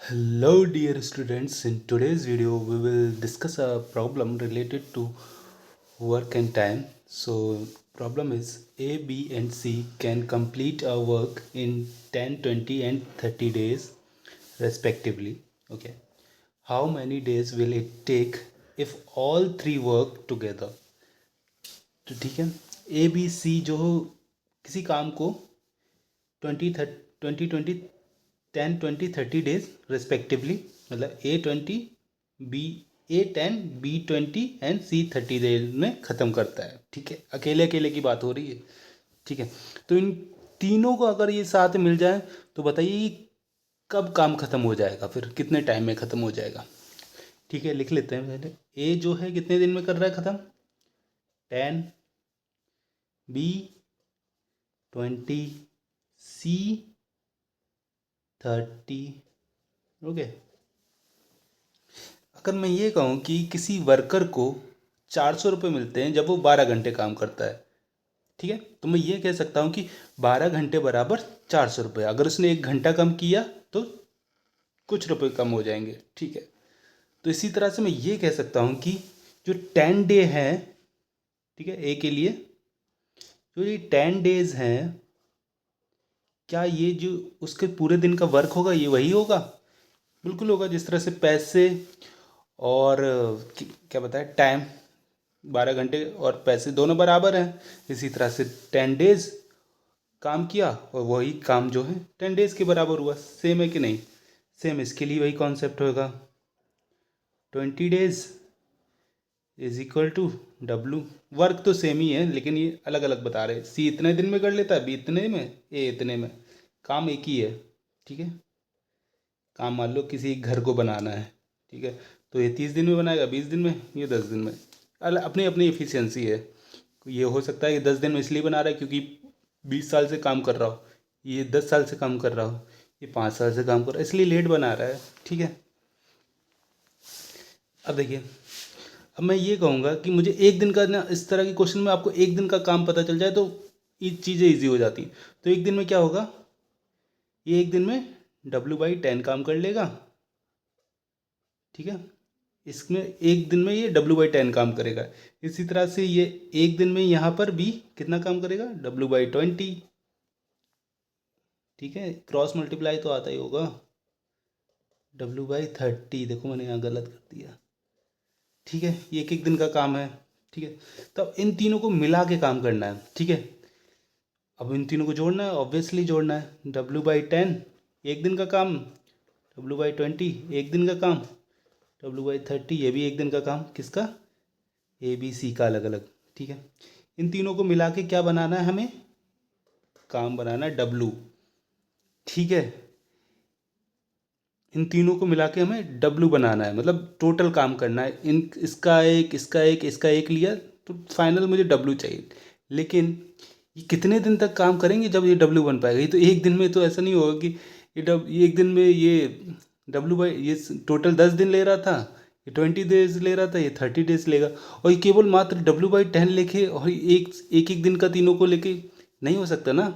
Hello dear students, in today's video we will discuss a problem related to work and time. So problem is A, B and C can complete a work in 10, 20 and 30 days respectively. Okay. How many days will it take if all three work together? तो ठीक है, A B C जो किसी काम को 20 20 10 20 30 days respectively, मतलब A 20 b A 10 B 20 and C 30 days में ख़त्म करता है। ठीक है, अकेले अकेले की बात हो रही है। ठीक है, तो इन तीनों को अगर ये साथ मिल जाए तो बताइए कब काम ख़त्म हो जाएगा, फिर कितने टाइम में ख़त्म हो जाएगा। ठीक है, लिख लेते हैं पहले। ए जो है कितने दिन में कर रहा है ख़त्म? 10, बी 20, सी 30। ओके, अगर मैं ये कहूँ कि किसी वर्कर को 400 रुपये मिलते हैं जब वो 12 घंटे काम करता है, ठीक है, तो मैं ये कह सकता हूँ कि 12 घंटे बराबर 400 रुपये। अगर उसने 1 घंटा कम किया तो कुछ रुपए कम हो जाएंगे। ठीक है, तो इसी तरह से मैं ये कह सकता हूँ कि जो 10 डे है, ठीक है, ए के लिए जो ये 10 डेज हैं, क्या ये जो उसके पूरे दिन का वर्क होगा ये वही होगा? बिल्कुल होगा। जिस तरह से पैसे और क्या बताया, टाइम 12 घंटे और पैसे दोनों बराबर हैं, इसी तरह से 10 डेज काम किया और वही काम जो है 10 डेज के बराबर हुआ। सेम है कि नहीं? सेम, इसके लिए वही कॉन्सेप्ट होगा। 20 डेज इज इक्वल टू डब्लू। वर्क तो सेम ही है लेकिन ये अलग अलग बता रहे हैं। सी इतने दिन में कर लेता है, बी इतने में, ए इतने में। काम एक ही है। ठीक है, काम मान लो किसी घर को बनाना है, ठीक है, तो ये 30 दिन में बनाएगा, 20 दिन में, ये 10 दिन में। अपनी अपनी एफिशिएंसी है। ये हो सकता है कि 10 दिन में इसलिए बना रहा है क्योंकि 20 साल से काम कर रहा हो, ये 10 साल से काम कर रहा हो, ये 5 साल से काम कर रहा है, इसलिए लेट बना रहा है। ठीक है, अब देखिए, अब मैं ये कहूँगा कि मुझे एक दिन का ना, इस तरह के क्वेश्चन में आपको एक दिन का काम पता चल जाए तो ये चीज़ें ईजी हो जाती। तो एक दिन में क्या होगा, ये एक दिन में W/10 काम कर लेगा। ठीक है, इसमें एक दिन में ये W/10 काम करेगा। इसी तरह से ये एक दिन में यहाँ पर भी कितना काम करेगा, W/20। ठीक है, क्रॉस मल्टीप्लाई तो आता ही होगा। W/30, देखो मैंने यहाँ गलत कर दिया। ठीक है, ये एक एक दिन का काम है। ठीक है, तो अब इन तीनों को मिला के काम करना है। ठीक है, अब इन तीनों को जोड़ना है, ऑब्वियसली जोड़ना है। W/10 एक दिन का काम, W/20 एक दिन का काम, W/30 ये भी एक दिन का काम। किसका? ए बी सी का अलग अलग। ठीक है, इन तीनों को मिला के क्या बनाना है हमें? काम बनाना है W। ठीक है, इन तीनों को मिला के हमें W बनाना है, मतलब टोटल काम करना है। इन इसका एक, इसका एक, इसका एक लिया तो फाइनल मुझे W चाहिए। लेकिन ये कितने दिन तक काम करेंगे जब ये W बन पाएगा? ये तो एक दिन में तो ऐसा नहीं होगा कि ये एक दिन में ये ये टोटल 10 दिन ले रहा था, ये 20 डेज ले रहा था, ये 30 डेज लेगा। और ये केवल मात्र W/10 लेके और एक एक एक दिन का तीनों को लेके नहीं हो सकता ना।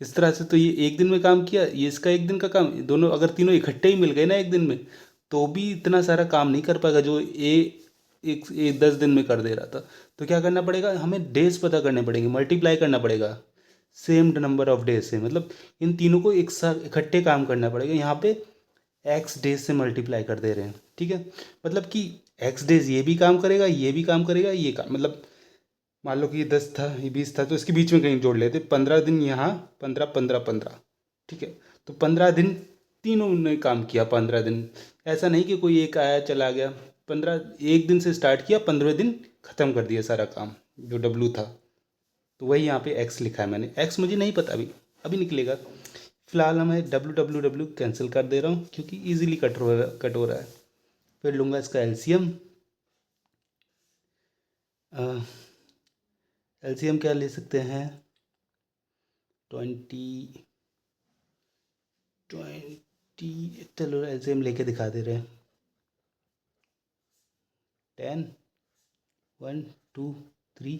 इस तरह से तो ये एक दिन में काम किया, ये इसका एक दिन का काम, दोनों अगर तीनों इकट्ठे ही मिल गए ना एक दिन में, तो भी इतना सारा काम नहीं कर पाएगा जो एक 10 दिन में कर दे रहा था। तो क्या करना पड़ेगा हमें? डेज पता करने पड़ेंगे, मल्टीप्लाई करना पड़ेगा सेम नंबर ऑफ डेज से। मतलब इन तीनों को एक साथ इकट्ठे काम करना पड़ेगा। यहाँ पे एक्स डेज से मल्टीप्लाई कर दे रहे हैं। ठीक है, मतलब कि एक्स डेज ये भी काम करेगा, ये भी काम करेगा, ये काम, मतलब मान लो कि ये 10 था, ये 20 था, तो इसके बीच में कहीं जोड़ लेते। 15 दिन यहाँ, 15 15 15। ठीक है, तो 15 दिन तीनों ने काम किया। 15 दिन, ऐसा नहीं कि कोई एक आया चला गया। एक दिन से स्टार्ट किया, 15 दिन ख़त्म कर दिया सारा काम जो W था। तो वही यहाँ पे एक्स लिखा है मैंने। एक्स मुझे नहीं पता अभी, अभी निकलेगा। फिलहाल मैं W कैंसिल कर दे रहा हूँ क्योंकि ईजिली कट हो रहा है। फिर लूँगा इसका एलसीएम। एलसीएम क्या ले सकते हैं? 20 20, चलो एलसीएम लेके दिखा दे रहे हैं। 10, 1 2 3,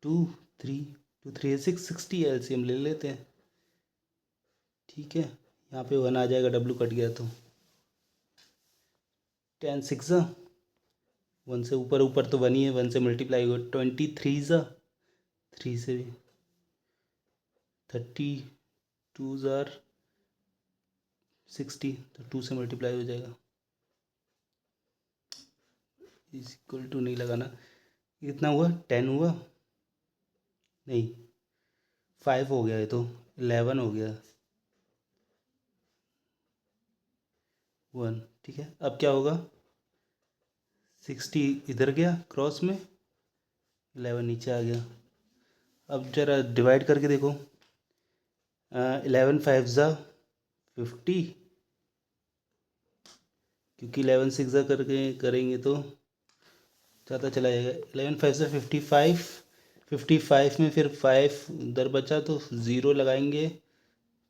2 3 2 3 6, 60 एलसीएम ले लेते हैं। ठीक है, यहाँ पे 1 आ जाएगा, डब्लू कट गया तो 10 6 ज़ा 1 से ऊपर ऊपर तो 1 ही है, 1 से मल्टीप्लाई होगा 23 ज़ा 3 से 32 ज़ार 60 तो 2 से मल्टीप्लाई हो जाएगा। इज इक्वल टू नहीं लगाना, कितना हुआ 10 हुआ नहीं 5 हो गया, ये तो 11 हो गया 1। ठीक है, अब क्या होगा 60 इधर गया क्रॉस में, 11 नीचे आ गया। अब जरा डिवाइड करके देखो, 11 5 ज़ा 50, क्योंकि 11 6 ज़ा करके करेंगे तो ज़्यादा चला जाएगा। 11 5 ज़ा 55, 55 में फिर 5 उधर बचा तो 0 लगाएंगे।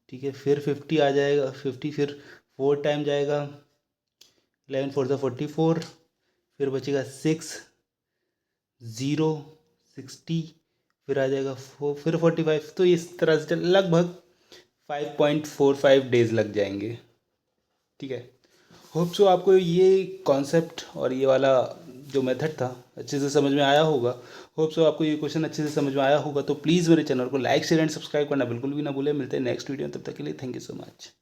ठीक है, फिर 50 आ जाएगा, 50 फिर 4 टाइम जाएगा, 11 4 ज़ा 44, फिर बचेगा 6 0 60, फिर आ जाएगा 4 फिर 45। तो इस तरह से लगभग 5.45 डेज लग जाएंगे। ठीक है, होप सो आपको ये कॉन्सेप्ट और ये वाला जो मेथड था अच्छे से समझ में आया होगा। होप सो आपको ये क्वेश्चन अच्छे से समझ में आया होगा। तो प्लीज़ मेरे चैनल को लाइक शेयर एंड सब्सक्राइब करना बिल्कुल भी ना भूलें। मिलते हैं नेक्स्ट वीडियो, तब तक के लिए थैंक यू सो मच।